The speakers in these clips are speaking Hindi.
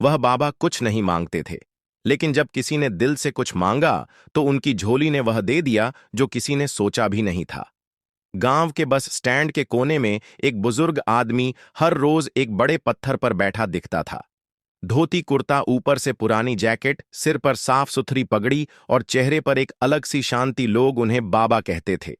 वह बाबा कुछ नहीं मांगते थे, लेकिन जब किसी ने दिल से कुछ मांगा तो उनकी झोली ने वह दे दिया जो किसी ने सोचा भी नहीं था। गांव के बस स्टैंड के कोने में एक बुजुर्ग आदमी हर रोज एक बड़े पत्थर पर बैठा दिखता था। धोती कुर्ता, ऊपर से पुरानी जैकेट, सिर पर साफ सुथरी पगड़ी और चेहरे पर एक अलग सी शांति। लोग उन्हें बाबा कहते थे।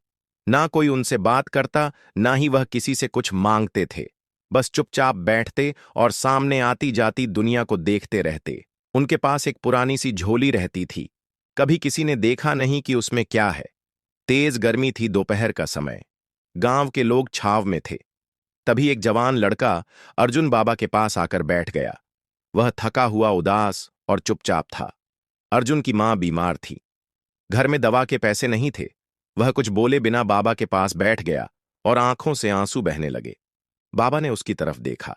ना कोई उनसे बात करता, ना ही वह किसी से कुछ मांगते थे। बस चुपचाप बैठते और सामने आती जाती दुनिया को देखते रहते। उनके पास एक पुरानी सी झोली रहती थी। कभी किसी ने देखा नहीं कि उसमें क्या है। तेज गर्मी थी, दोपहर का समय। गांव के लोग छाव में थे। तभी एक जवान लड़का अर्जुन बाबा के पास आकर बैठ गया। वह थका हुआ, उदास और चुपचाप था। अर्जुन की मां बीमार थी। घर में दवा के पैसे नहीं थे। वह कुछ बोले बिना बाबा के पास बैठ गया और आंखों से आंसू बहने लगे। बाबा ने उसकी तरफ देखा,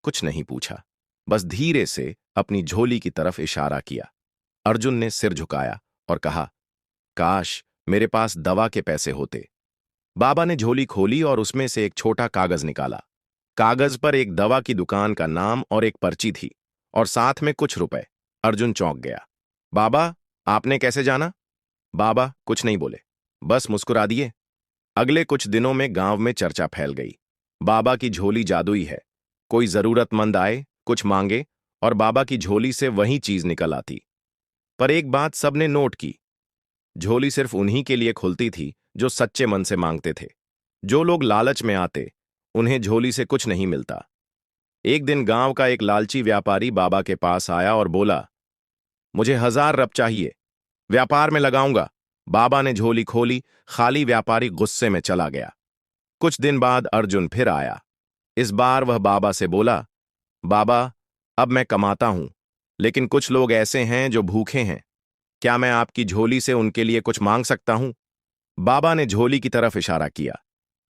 कुछ नहीं पूछा, बस धीरे से अपनी झोली की तरफ इशारा किया। अर्जुन ने सिर झुकाया और कहा, काश मेरे पास दवा के पैसे होते। बाबा ने झोली खोली और उसमें से एक छोटा कागज निकाला। कागज पर एक दवा की दुकान का नाम और एक पर्ची थी, और साथ में कुछ रुपए। अर्जुन चौंक गया। बाबा, आपने कैसे जाना? बाबा कुछ नहीं बोले, बस मुस्कुरा दिए। अगले कुछ दिनों में गांव में चर्चा फैल गई। बाबा की झोली जादुई है। कोई जरूरतमंद आए, कुछ मांगे, और बाबा की झोली से वही चीज निकल आती। पर एक बात सबने नोट की, झोली सिर्फ उन्हीं के लिए खुलती थी जो सच्चे मन से मांगते थे। जो लोग लालच में आते, उन्हें झोली से कुछ नहीं मिलता। एक दिन गांव का एक लालची व्यापारी बाबा के पास आया और बोला, मुझे 1000 रप चाहिए, व्यापार में लगाऊंगा। बाबा ने झोली खोली, खाली। व्यापारी गुस्से में चला गया। कुछ दिन बाद अर्जुन फिर आया। इस बार वह बाबा से बोला, बाबा, अब मैं कमाता हूं, लेकिन कुछ लोग ऐसे हैं जो भूखे हैं। क्या मैं आपकी झोली से उनके लिए कुछ मांग सकता हूं? बाबा ने झोली की तरफ इशारा किया।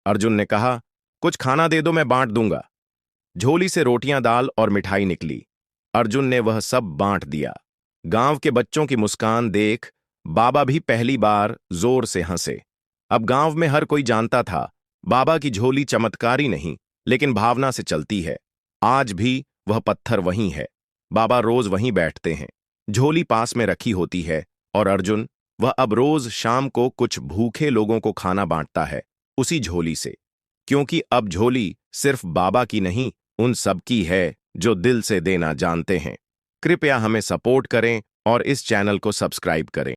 अर्जुन ने कहा, कुछ खाना दे दो, मैं बांट दूंगा। झोली से रोटियां, दाल और मिठाई निकली। अर्जुन ने वह सब बांट दिया। गांव के बच्चों की मुस्कान देख बाबा भी पहली बार जोर से हंसे। अब गांव में हर कोई जानता था, बाबा की झोली चमत्कारी नहीं, लेकिन भावना से चलती है। आज भी वह पत्थर वहीं है। बाबा रोज वहीं बैठते हैं। झोली पास में रखी होती है, और अर्जुन, वह अब रोज शाम को कुछ भूखे लोगों को खाना बांटता है, उसी झोली से। क्योंकि अब झोली सिर्फ बाबा की नहीं, उन सब की है जो दिल से देना जानते हैं। कृपया हमें सपोर्ट करें और इस चैनल को सब्सक्राइब करें।